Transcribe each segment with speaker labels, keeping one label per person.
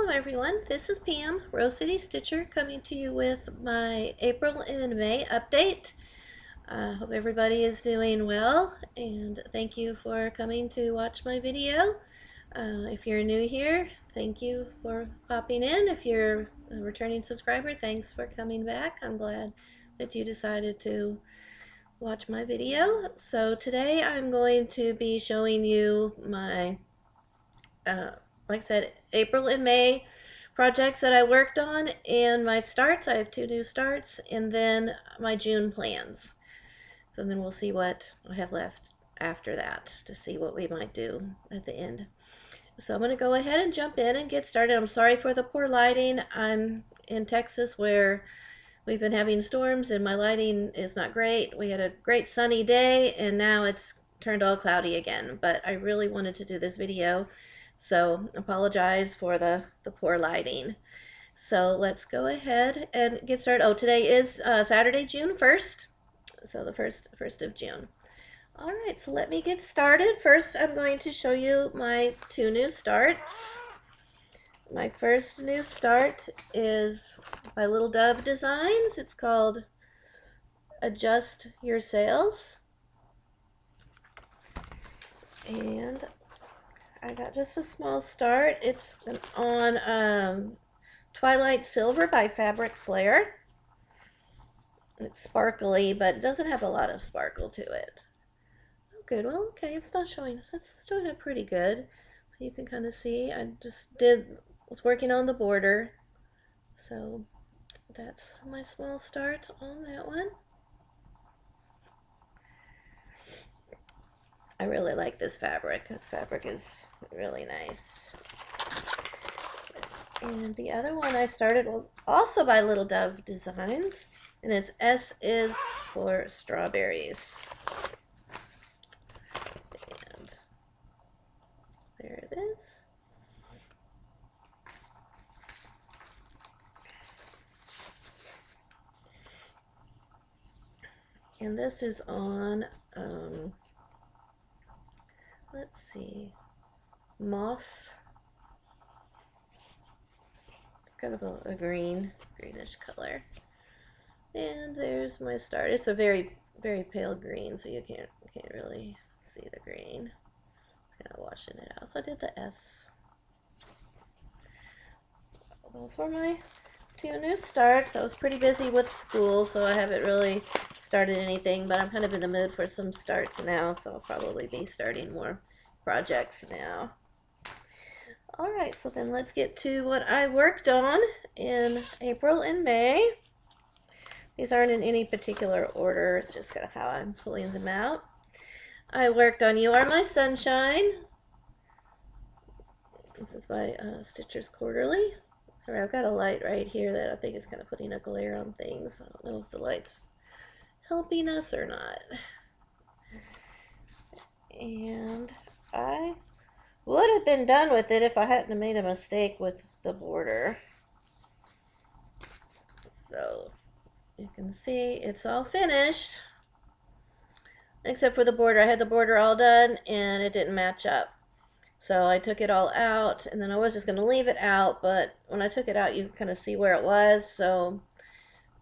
Speaker 1: Hello everyone, this is Pam, Rose City Stitcher, coming to you with my April and May update. I hope everybody is doing well, and thank you for coming to watch my video. If you're new here, thank you for popping in. If you're a returning subscriber, thanks for coming back. I'm glad that you decided to watch my video. So today I'm going to be showing you my like I said, April and May projects that I worked on, and my starts. I have 2 new starts, and then my June plans. So then we'll see what I have left after that to see what we might do at the end. So I'm going to go ahead and jump in and get started. I'm sorry for the poor lighting. I'm in Texas where we've been having storms and my lighting is not great. We had a great sunny day and now it's turned all cloudy again, but I really wanted to do this video, so apologize for the poor lighting. So let's go ahead and get started. Oh, today is Saturday, June 1st. So the first of June. All right, so let me get started. First, I'm going to show you my 2 new starts. My first new start is by Little Dove Designs. It's called Adjust Your Sails. And I got just a small start. It's on Twilight Silver by Fabric Flair. It's sparkly, but it doesn't have a lot of sparkle to it. Oh, good. Well, okay, it's not showing. It's showing up pretty good. So you can kind of see. I just was working on the border. So that's my small start on that one. I really like this fabric. This fabric is really nice. And the other one I started was also by Little Dove Designs, and it's S is for Strawberries. And there it is. And this is on, let's see, moss. It's kind of a greenish color. And there's my start. It's a very, very pale green, so you can't really see the green. Kind of washing it out. So I did the S. So those were my 2 new starts. I was pretty busy with school, so I haven't really started anything, but I'm kind of in the mood for some starts now, so I'll probably be starting more projects now. Alright, so then let's get to what I worked on in April and May. These aren't in any particular order, it's just kind of how I'm pulling them out. I worked on You Are My Sunshine. This is by Stitchers Quarterly. Sorry, I've got a light right here that I think is kind of putting a glare on things. I don't know if the light's helping us or not. And I would have been done with it if I hadn't made a mistake with the border. So you can see it's all finished. Except for the border. I had the border all done and it didn't match up. So I took it all out, and then I was just going to leave it out, but when I took it out you kind of see where it was, so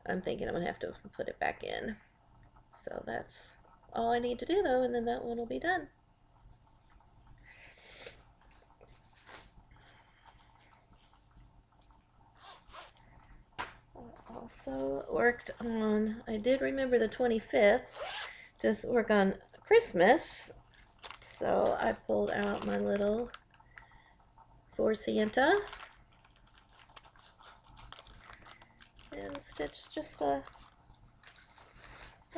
Speaker 1: I'm thinking I'm going to have to put it back in. So that's all I need to do though, and then that one will be done. I also worked on, I did remember the 25th, just work on Christmas. So I pulled out my little For Santa and stitched just a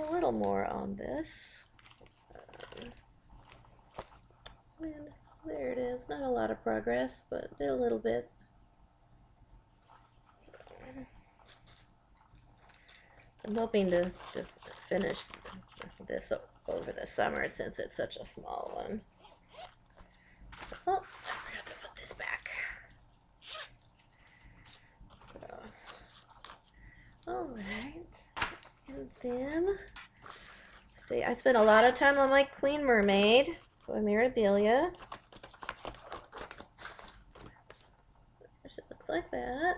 Speaker 1: little more on this. And there it is. Not a lot of progress, but did a little bit. I'm hoping to finish this over the summer since it's such a small one. Oh, I forgot to put this back. So, alright. And then, see, I spent a lot of time on my Queen Mermaid by Mirabilia. It looks like that.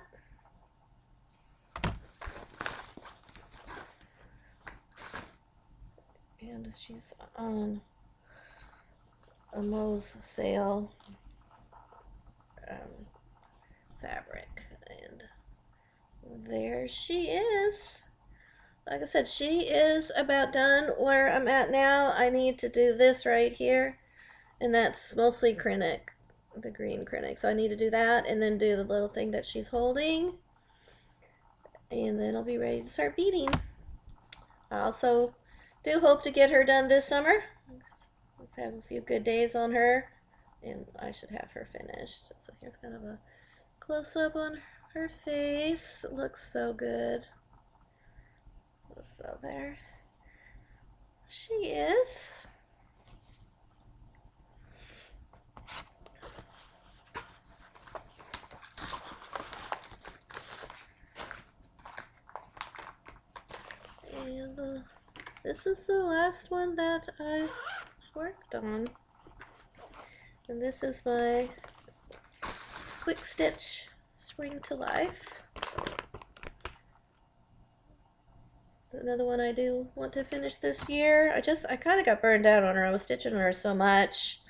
Speaker 1: And she's on a Moe's sale fabric, and there she is. Like I said, she is about done where I'm at now. I need to do this right here, and that's mostly Krennic, the green Krennic. So I need to do that and then do the little thing that she's holding, and then I'll be ready to start beading. I also do hope to get her done this summer. Let's have a few good days on her, and I should have her finished. So here's kind of a close-up on her face. It looks so good. So there she is. And this is the last one that I worked on. And this is my quick stitch spring to life. Another one I do want to finish this year. I kind of got burned out on her. I was stitching her so much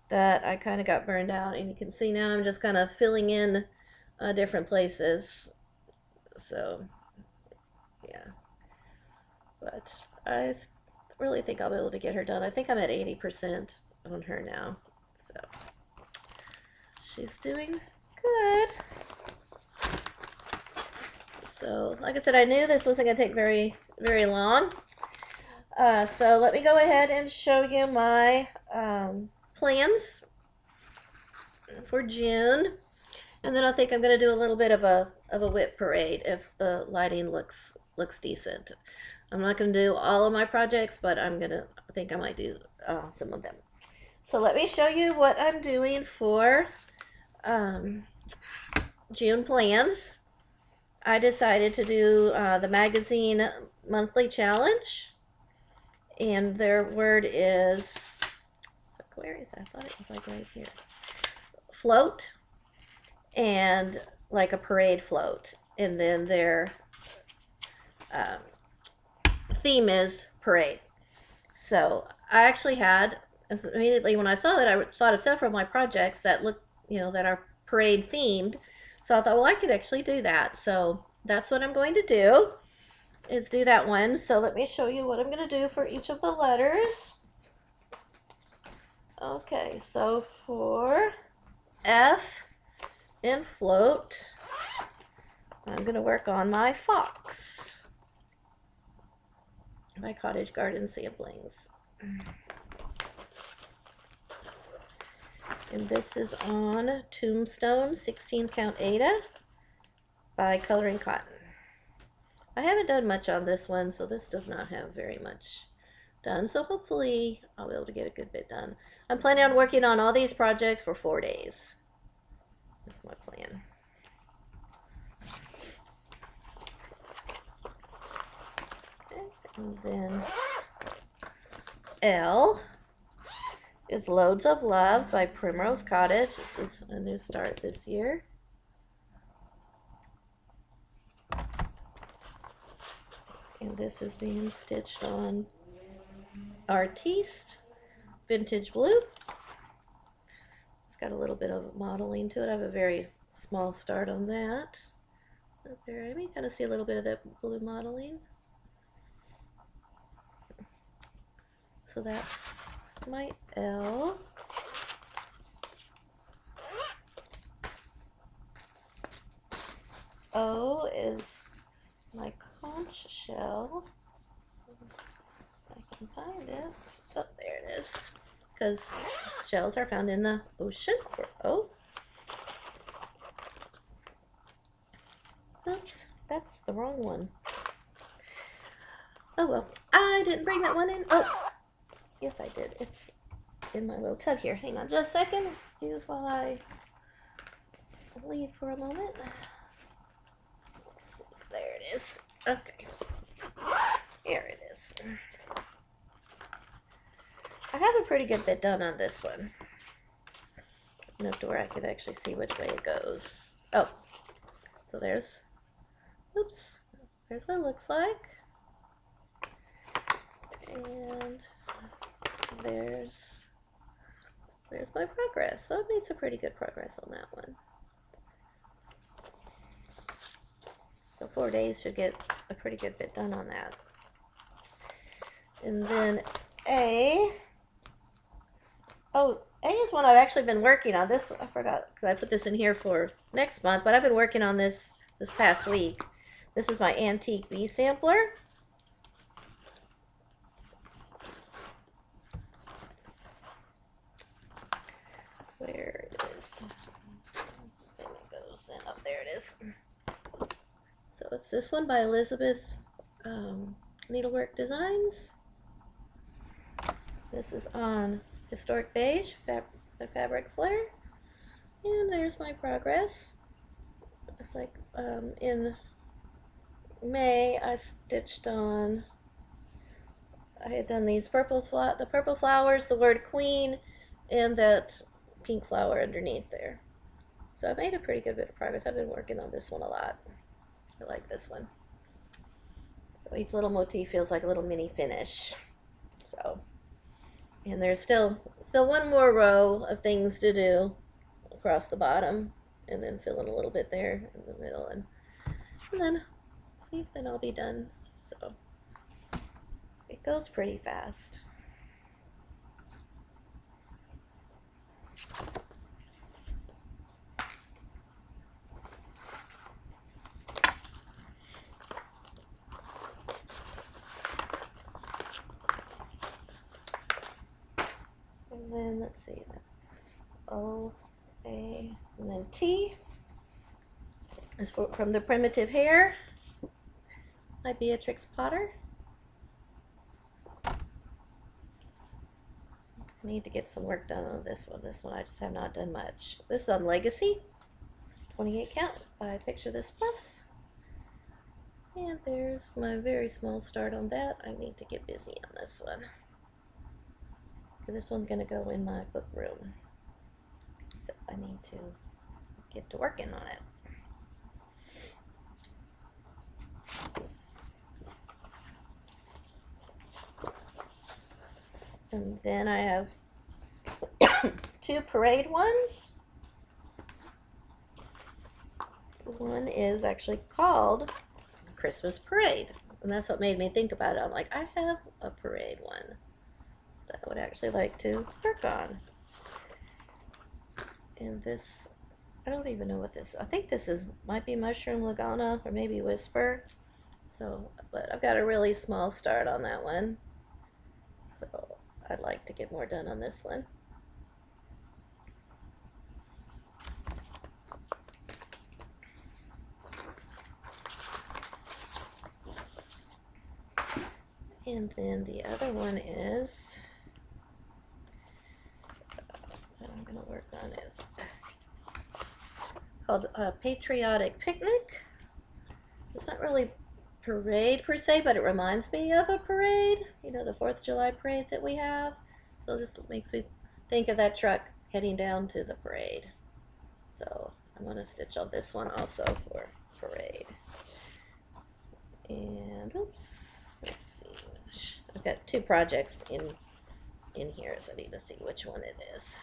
Speaker 1: that I kind of got burned out, and you can see now I'm just kind of filling in different places. So yeah, but I really think I'll be able to get her done. I think I'm at 80% on her now, so she's doing good. So like I said, I knew this wasn't going to take very long. So let me go ahead and show you my plans for June, and then I think I'm going to do a little bit of a WIP parade if the lighting looks decent. I'm not going to do all of my projects, but I think I might do some of them. So let me show you what I'm doing for June plans. I decided to do the magazine monthly challenge, and their word is, where is that? I thought it was like right here. Float, and like a parade float, and then their theme is parade. So I actually had, immediately when I saw that, I thought of several of my projects that look, that are parade themed. So I thought, well, I could actually do that. So that's what I'm going to do, is do that one. So let me show you what I'm going to do for each of the letters. Okay, so for F in float, I'm going to work on my fox, my cottage garden samplings. And this is on Tombstone 16 count Ada by Coloring Cotton. I haven't done much on this one, so this does not have very much done. So hopefully I'll be able to get a good bit done. I'm planning on working on all these projects for 4 days. That's my plan. And then L is Loads of Love by Primrose Cottage. This was a new start this year. And this is being stitched on Artiste Vintage Blue. It's got a little bit of modeling to it. I have a very small start on that. Up there, I may kind of see a little bit of that blue modeling. So that's my L. O is my conch shell. I can find it. Oh, there it is. Because shells are found in the ocean for O. Oops, that's the wrong one. Oh well, I didn't bring that one in. Oh, yes I did. It's in my little tub here. Hang on just a second. Excuse while I leave for a moment. Let's see. There it is. Okay. Here it is. I have a pretty good bit done on this one. Enough to where I could actually see which way it goes. Oh, So there's, oops, there's what it looks like. And there's my progress. So I've made some pretty good progress on that one. So 4 days should get a pretty good bit done on that. And then A. Oh, A is one I've actually been working on. This, I forgot, because I put this in here for next month, but I've been working on this past week. This is my antique bee sampler. Where it is. There it goes. And up there it is. So it's this one by Elizabeth Needlework Designs. This is on Historic Beige, Fabric Flare. And there's my progress. It's like in May I stitched on, I had done these the purple flowers, the word queen, and that pink flower underneath there. So I've made a pretty good bit of progress. I've been working on this one a lot. I like this one. So each little motif feels like a little mini finish. So, and there's still one more row of things to do across the bottom, and then fill in a little bit there in the middle, and then I'll be done. So it goes pretty fast. And then let's see, O, A, and then T is from the Primitive Hair by Beatrix Potter. I need to get some work done on this one. This one I just have not done much. This is on Legacy, 28 count by Picture This Plus. And there's my very small start on that. I need to get busy on this one, because this one's going to go in my book room. So I need to get to working on it. And then I have two parade ones. One is actually called Christmas Parade, and that's what made me think about it. I'm like, I have a parade one that I would actually like to work on. And this, I don't even know what this, I think this might be Mushroom Lagana or maybe Whisper. So, but I've got a really small start on that one. So I'd like to get more done on this one. And then the other one is, I'm going to work on is called Patriotic Picnic. It's not really parade per se, but it reminds me of a parade, you know, the 4th of July parade that we have. So it just makes me think of that truck heading down to the parade. So I'm going to stitch on this one also for parade. And oops, let's see, I've got two projects in here, so I need to see which one it is.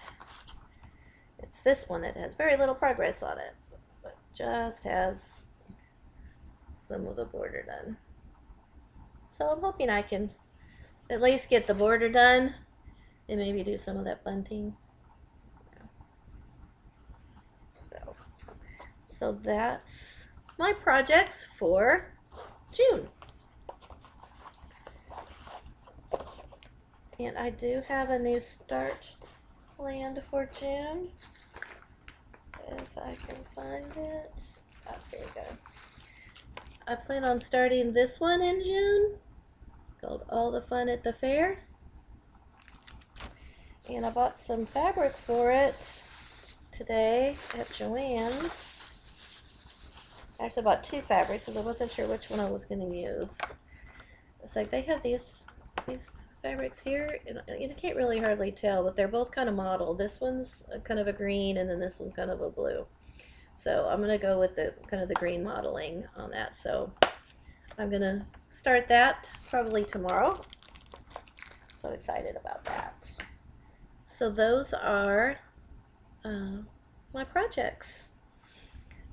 Speaker 1: It's this one that has very little progress on it, but just has some of the border done. So I'm hoping I can at least get the border done and maybe do some of that bunting. So that's my projects for June. And I do have a new start planned for June. If I can find it. Oh, here we go. I plan on starting this one in June, called All the Fun at the Fair. And I bought some fabric for it today at Joann's. Actually, I bought two fabrics because I wasn't sure which one I was going to use. It's like they have these fabrics here, and you can't really hardly tell, but they're both kind of modeled. This one's kind of a green, and then this one's kind of a blue. So I'm gonna go with the kind of the green modeling on that. So I'm gonna start that probably tomorrow. So excited about that. So those are my projects.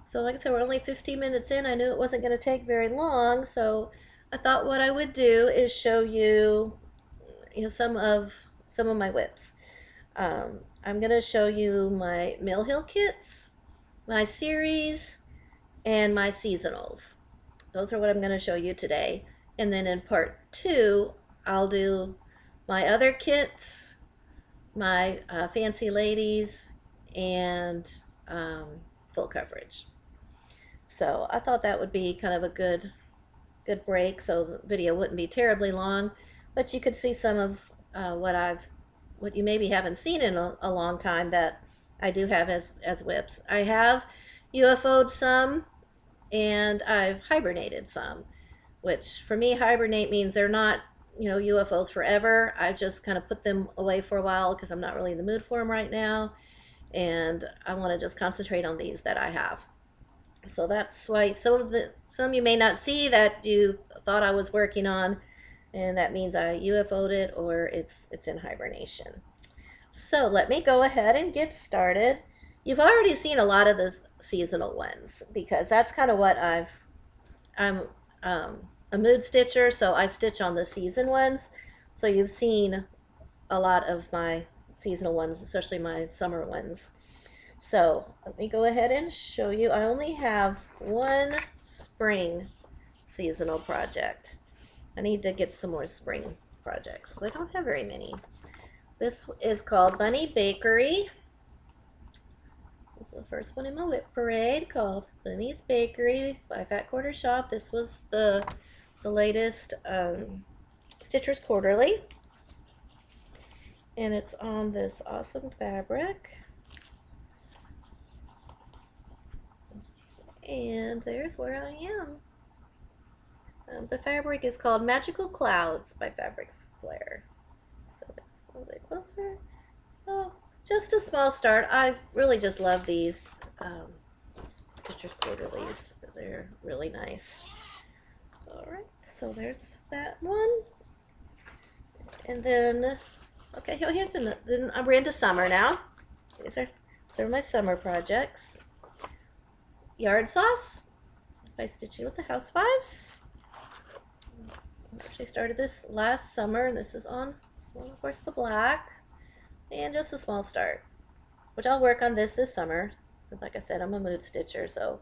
Speaker 1: So like I said, we're only 15 minutes in. I knew it wasn't going to take very long, so I thought what I would do is show you, some of my WIPs. I'm going to show you my Mill Hill kits, my series, and my seasonals. Those are what I'm going to show you today. And then in part 2, I'll do my other kits, my fancy ladies, and full coverage. So I thought that would be kind of a good break, so the video wouldn't be terribly long, but you could see some of what you maybe haven't seen in a long time that I do have as WIPs. I have UFO'd some, and I've hibernated some, which for me, hibernate means they're not, UFOs forever. I just kind of put them away for a while because I'm not really in the mood for them right now, and I want to just concentrate on these that I have. So that's why some you may not see that you thought I was working on, and that means I UFO'd it or it's in hibernation. So let me go ahead and get started. You've already seen a lot of the seasonal ones because that's kind of what I'm a mood stitcher, so I stitch on the season ones. So you've seen a lot of my seasonal ones, especially my summer ones. So let me go ahead and show you. I only have one spring seasonal project. I need to get some more spring projects. I don't have very many. This is called Bunny Bakery. This is the first one in my WIP parade, called Bunny's Bakery by Fat Quarter Shop. This was the latest Stitcher's Quarterly. And it's on this awesome fabric. And there's where I am. The fabric is called Magical Clouds by Fabric Flare. So that's a little bit closer. So just a small start. I really just love these Stitcher's Quarterlies. They're really nice. Alright, so there's that one. And then, okay, here's another. Then we're into summer now. These are my summer projects. Yard Sauce by Stitching with the Housewives. I actually started this last summer, and this is on, well, of course, the black, and just a small start, which I'll work on this summer. Like I said, I'm a mood stitcher, so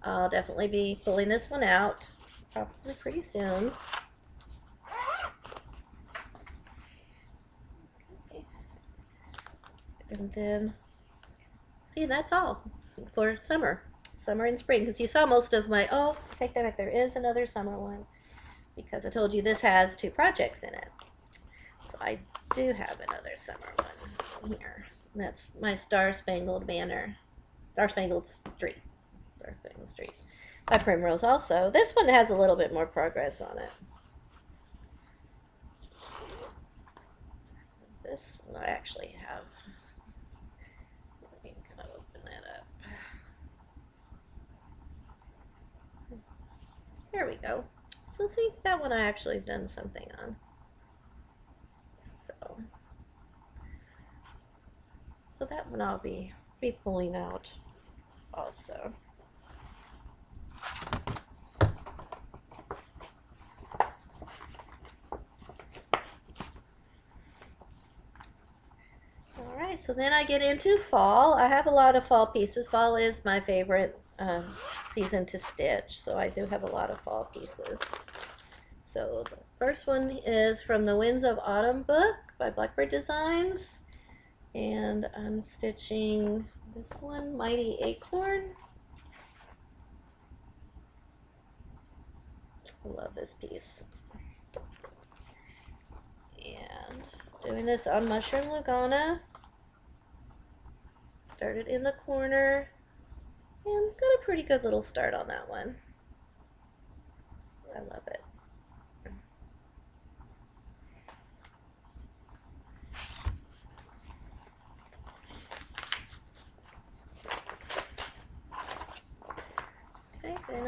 Speaker 1: I'll definitely be pulling this one out probably pretty soon. Okay. And then, see, that's all for summer and spring, because you saw most of my, oh, take that back, there is another summer one, because I told you this has 2 projects in it. So I do have another summer one here. And that's my Star Spangled Street by Primrose also. This one has a little bit more progress on it. This one I actually have. Let me kind of open that up. There we go. So see, that one I actually have done something on. So that one I'll be pulling out also. Alright, so then I get into fall. I have a lot of fall pieces. Fall is my favorite season to stitch, so I do have a lot of fall pieces. So the first one is from the Winds of Autumn book by Blackbird Designs, and I'm stitching this one, Mighty Acorn. I love this piece. And doing this on Mushroom Lugana. Started in the corner and got a pretty good little start on that one. I love it.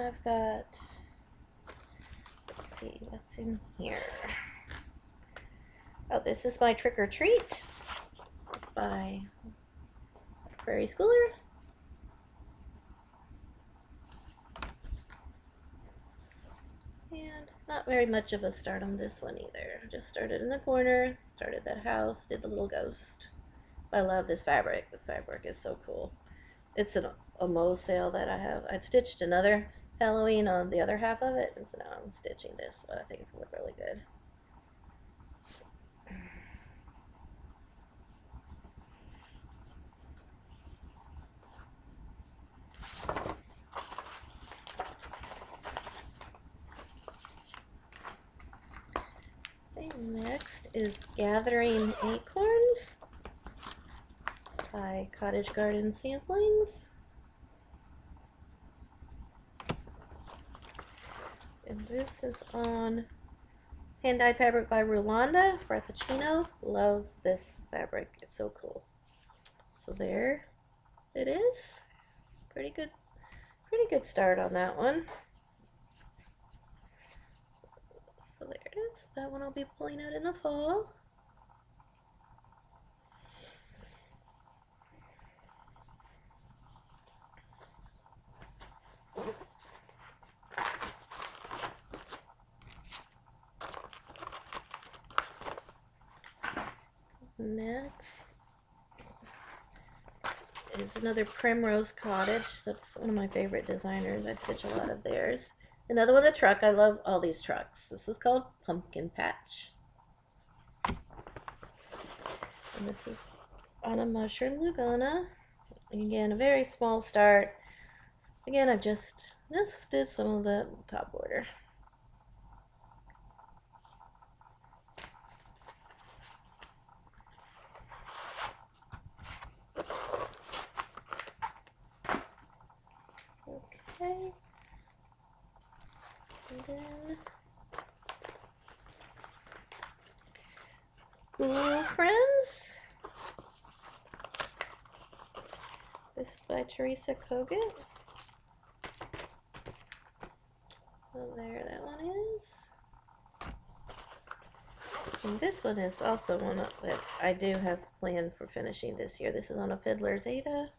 Speaker 1: I've got, let's see, what's in here? Oh, this is my Trick or Treat by Prairie Schooler. And not very much of a start on this one either. Just started in the corner, started that house, did the little ghost. I love this fabric. This fabric is so cool. It's a Moe sale that I have. I'd stitched another Halloween on the other half of it, and so now I'm stitching this. So I think it's going to look really good. Next is Gathering Acorns by Cottage Garden Samplings. And this is on hand-dyed fabric by Rolanda Frappuccino. Love this fabric. It's so cool. So there it is. Pretty good start on that one. So there it is. That one I'll be pulling out in the fall. Next is another Primrose Cottage. That's one of my favorite designers. I stitch a lot of theirs. Another one, the truck. I love all these trucks. This is called Pumpkin Patch. And this is on a mushroom Lugana. And again, a very small start. Again, I just did some of the top border. Okay. And then Ghoul Friends. This is by Teresa Kogut. Oh, there that one is. And this one is also one that I do have planned for finishing this year. This is on a Fiddler Zeta.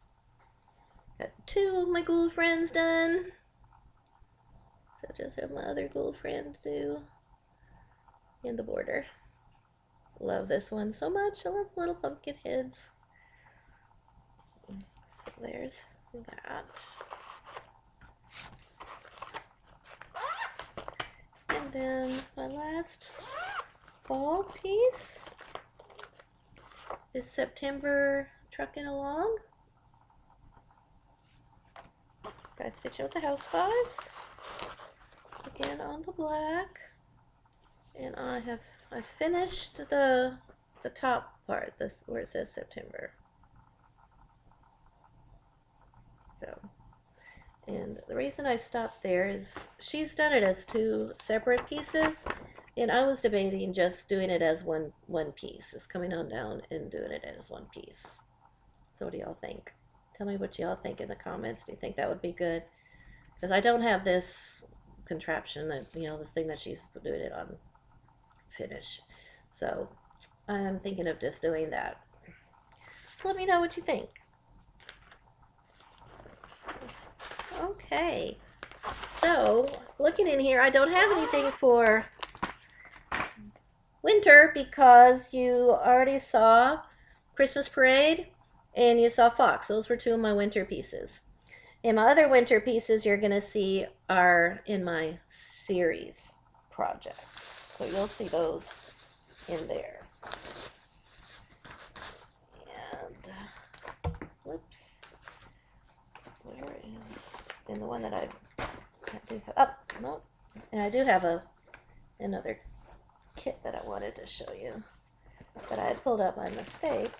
Speaker 1: Got two of my Ghoul Friends done. So just have my other Ghoul Friends do in the border. Love this one so much. I love little pumpkin heads. So there's that. And then my last fall piece is September Trucking Along. I stitch out the house fives. Again on the black. And I finished the top part, this where it says September. So, and the reason I stopped there is she's done it as two separate pieces, and I was debating just doing it as one piece, just coming on down and doing it as one piece. So what do y'all think? Tell me what y'all think in the comments. Do you think that would be good? Because I don't have this contraption, that this thing that she's doing it on finish. So I'm thinking of just doing that. So let me know what you think. Okay, so looking in here, I don't have anything for winter because you already saw Christmas Parade and you saw Fox. Those were two of my winter pieces. And my other winter pieces you're going to see are in my series projects. So you'll see those in there. And, whoops. Where is, and the one that I do have, oh, no. And I do have another kit that I wanted to show you. But I had pulled out by mistake.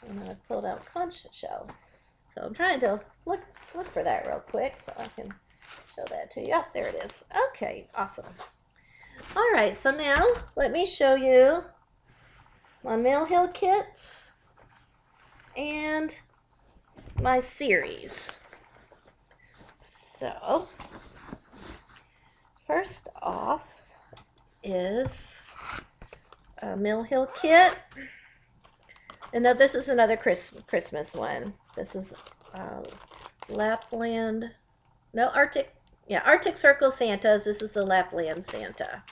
Speaker 1: And I pulled out conch shell. So I'm trying to look for that real quick so I can show that to you. Oh, there it is. Okay, awesome. All right, so now let me show you my Mill Hill kits and my series. So first off is a Mill Hill kit. And now this is another Christmas one. This is Lapland, no, Arctic, yeah, Arctic Circle Santas. This is the Lapland Santa.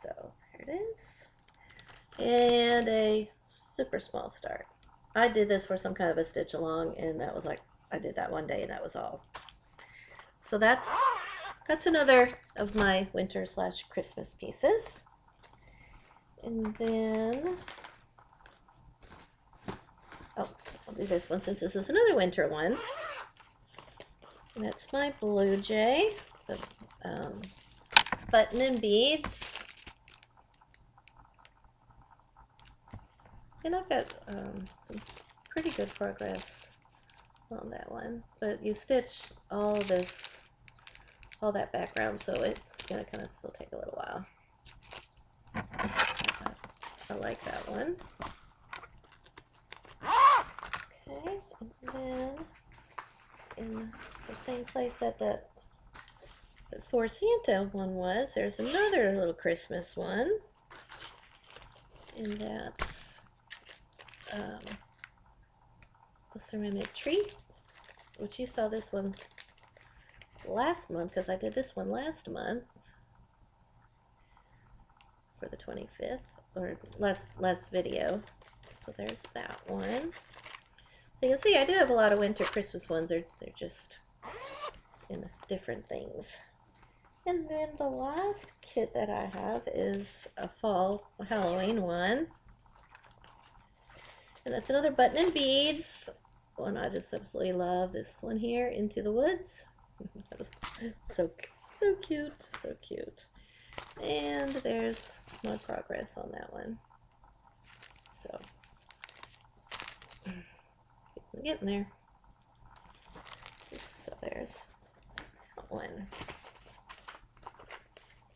Speaker 1: So here it is. And a super small start. I did this for some kind of a stitch along, and that was like, I did that one day and that was all. So that's another of my winter / Christmas pieces. And then, oh, I'll do this one since this is another winter one. And that's my Blue Jay, the button and beads. And I've got some pretty good progress on that one. But you stitch all this, all that background, so it's gonna kind of still take a little while. I like that one. Okay, and then in the same place that the For Santa one was, there's another little Christmas one. And that's the ceramic tree, which you saw this one last month because I did this one last month for the 25th, or last video. So there's that one. So you can see I do have a lot of winter Christmas ones. They're just in different things. And then the last kit that I have is a fall Halloween one. And that's another button and beads. One I just absolutely love. This one here, Into the Woods. so cute, so cute. And there's my progress on that one. So, getting there. So there's that one.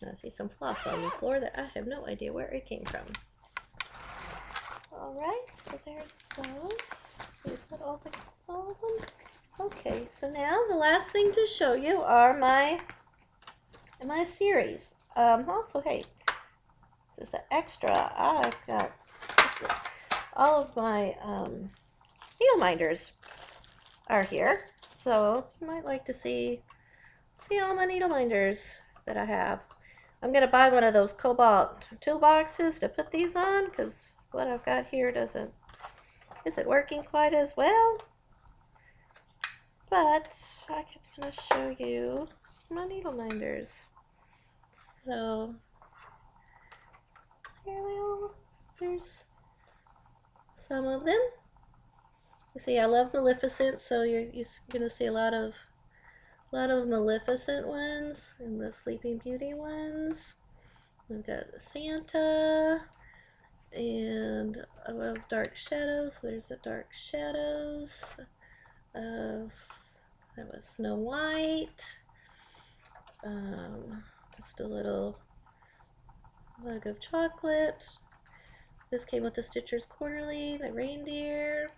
Speaker 1: I see some floss on the floor that I have no idea where it came from. Alright, so there's those. So is that all of them? Okay, so now the last thing to show you are my series. Also, hey, this is an extra. I've got all of my needle minders are here. So you might like to see all my needle minders that I have. I'm going to buy one of those cobalt toolboxes to put these on because what I've got here isn't working quite as well. But I can kind of show you my needle minders. So here they are. There's some of them. You see, I love Maleficent, so you're going to see a lot of Maleficent ones and the Sleeping Beauty ones. We've got Santa, and I love Dark Shadows. There's the Dark Shadows. That was Snow White. Just a little mug of chocolate. This came with the Stitchers Quarterly, the reindeer.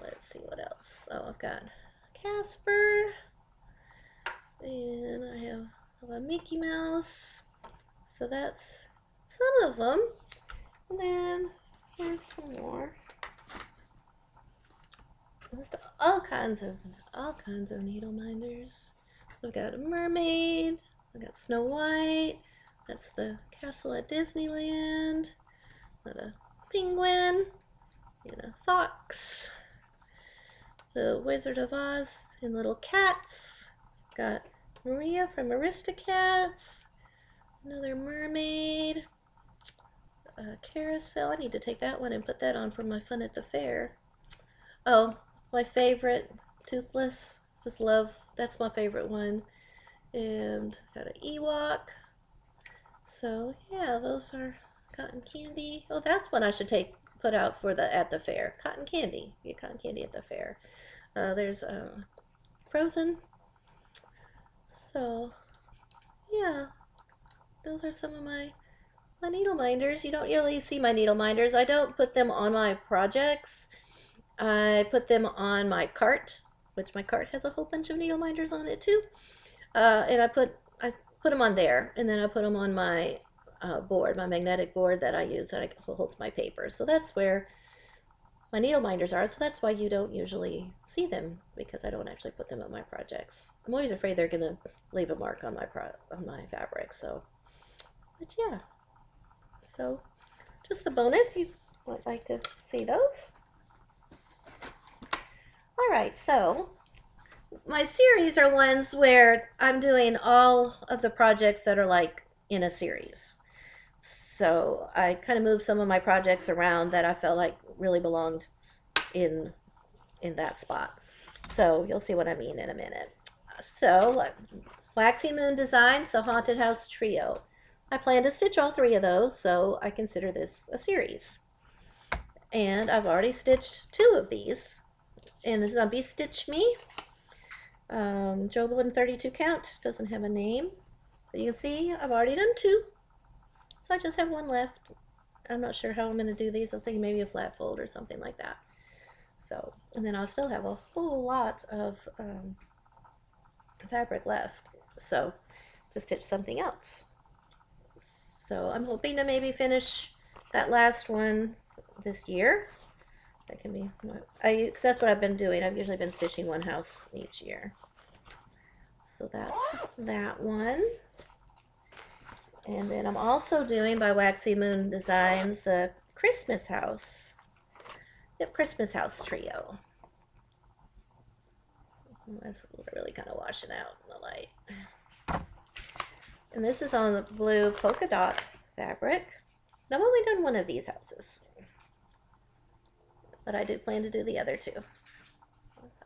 Speaker 1: Let's see what else. Oh, I've got Casper, and I have a Mickey Mouse. So that's some of them. And then here's some more. Just all kinds of needle minders. I've got a mermaid. I've got Snow White. That's the castle at Disneyland. Got a penguin and a fox. The Wizard of Oz and little cats. Got Maria from Aristocats. Another mermaid. A carousel. I need to take that one and put that on for my fun at the fair. Oh, my favorite, Toothless. Just love, that's my favorite one. And got an Ewok. So yeah, those are cotton candy. Oh, that's what I should put out for at the fair. Cotton candy. Get cotton candy at the fair. There's Frozen. So yeah, those are some of my needle minders. You don't really see my needle minders. I don't put them on my projects. I put them on my cart, which my cart has a whole bunch of needle minders on it too. And I put them on there, and then I put them on my board, my magnetic board that I use that holds my papers. So that's where my needle minders are. So that's why you don't usually see them, because I don't actually put them on my projects. I'm always afraid they're gonna leave a mark on my fabric. So, but yeah. So just the bonus. You might like to see those. All right. So my series are ones where I'm doing all of the projects that are like in a series. So I kind of moved some of my projects around that I felt like really belonged in that spot. So you'll see what I mean in a minute. So Waxing Moon Designs, the Haunted House Trio. I plan to stitch all 3 of those, so I consider this a series. And I've already stitched 2 of these. And this is on Be Stitch Me. Joblin 32 count, doesn't have a name. But you can see I've already done 2. So I just have 1 left. I'm not sure how I'm going to do these. I was thinking maybe a flat fold or something like that. So, and then I'll still have a whole lot of fabric left. So, to stitch something else. So I'm hoping to maybe finish that last one this year. That can be, cause that's what I've been doing. I've usually been stitching 1 house each year. So that's that one. And then I'm also doing by Waxing Moon Designs the Christmas House. Yep, Christmas House Trio. That's really kind of washing out in the light. And this is on the blue polka dot fabric. And I've only done 1 of these houses. But I do plan to do the other 2.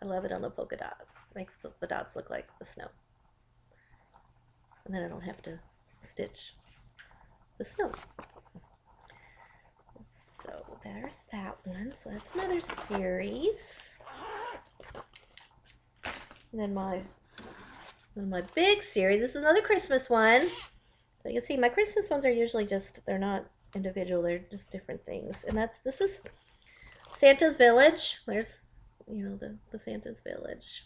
Speaker 1: I love it on the polka dot. It makes the dots look like the snow. And then I don't have to stitch the snow. So there's that one. So that's another series. And then my big series, this is another Christmas one. So you can see my Christmas ones are usually just, they're not individual, they're just different things. And this is Santa's Village. There's, you know, the Santa's Village.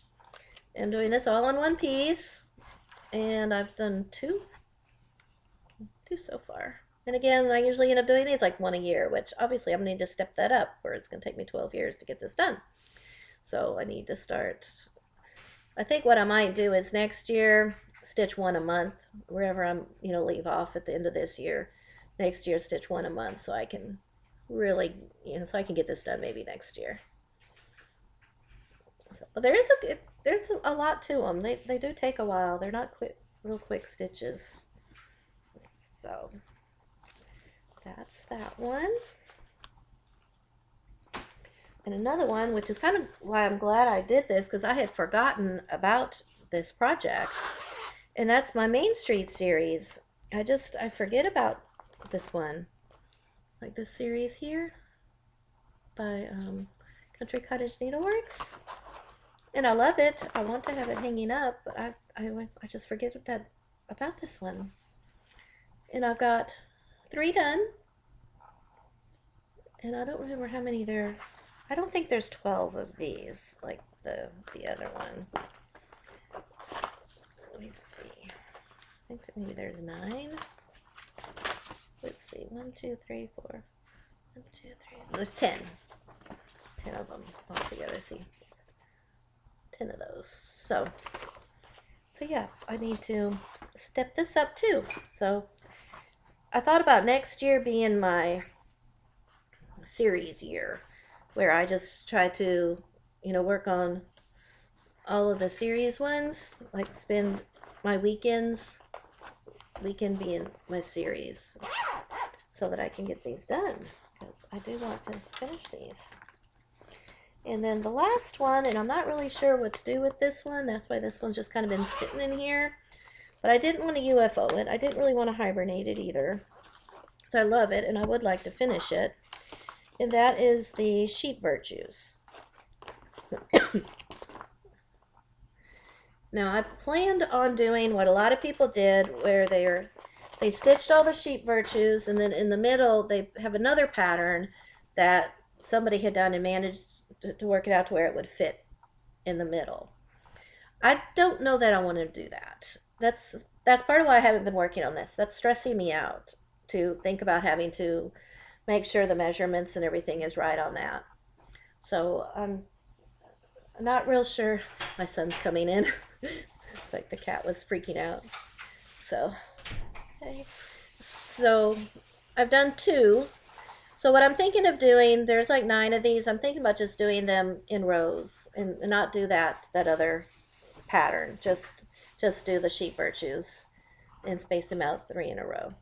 Speaker 1: I'm doing this all in 1 piece. And I've done 2 so far. And again, I usually end up doing these like 1 a year, which obviously I'm going to need to step that up, where it's going to take me 12 years to get this done. So I need to start. I think what I might do is next year stitch 1 a month, wherever I'm, you know, leave off at the end of this year. Next year stitch 1 a month, so I can really, you know, so I can get this done maybe next year. So there's a lot to them. They do take a while. They're not real quick stitches. So that's that one. And another one, which is kind of why I'm glad I did this, because I had forgotten about this project. And that's my Main Street series. I forget about this one. Like this series here by Country Cottage Needleworks. And I love it. I want to have it hanging up, but I just forget about this one. And I've got 3 done. And I don't remember how many there. I don't think there's 12 of these, like the other one. Let me see. I think that maybe there's 9. Let's see. 1, 2, 3, 4. 1, 2, 3. There's 10. 10 of them all together. See, 10 of those. So yeah, I need to step this up too. So I thought about next year being my series year, where I just try to, you know, work on all of the series ones, like spend my weekend being my series, so that I can get these done, because I do want to finish these. And then the last one, and I'm not really sure what to do with this one, that's why this one's just kind of been sitting in here, but I didn't want to UFO it. I didn't really want to hibernate it either, so I love it and I would like to finish it. And that is the Sheep Virtues. Now I planned on doing what a lot of people did, where they stitched all the Sheep Virtues, and then in the middle they have another pattern that somebody had done and managed to work it out to where it would fit in the middle. I don't know that I want to do that. That's part of why I haven't been working on this. That's stressing me out to think about having to make sure the measurements and everything is right on that. So I'm not real sure. My son's coming in. Like the cat was freaking out. So, okay. So I've done two. So what I'm thinking of doing, there's like 9 of these. I'm thinking about just doing them in rows and not do that other pattern. Just do the sheep virtues and space them out 3 in a row.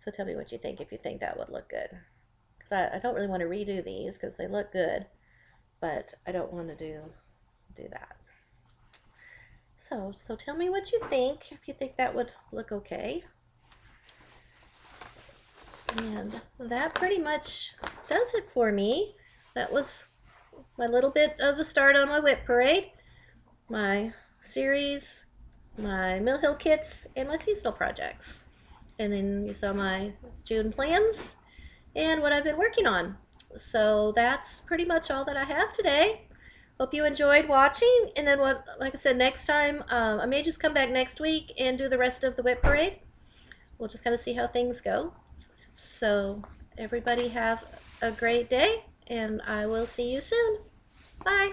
Speaker 1: So tell me what you think, if you think that would look good. Because I don't really want to redo these because they look good, but I don't want to do that. So tell me what you think, if you think that would look okay. And that pretty much does it for me. That was my little bit of the start on my WIP parade, my series, my Mill Hill kits, and my seasonal projects. And then you saw my June plans and what I've been working on. So that's pretty much all that I have today. Hope you enjoyed watching. And then what, like I said, next time, I may just come back next week and do the rest of the WIP parade. We'll just kind of see how things go. So everybody have a great day, and I will see you soon. Bye.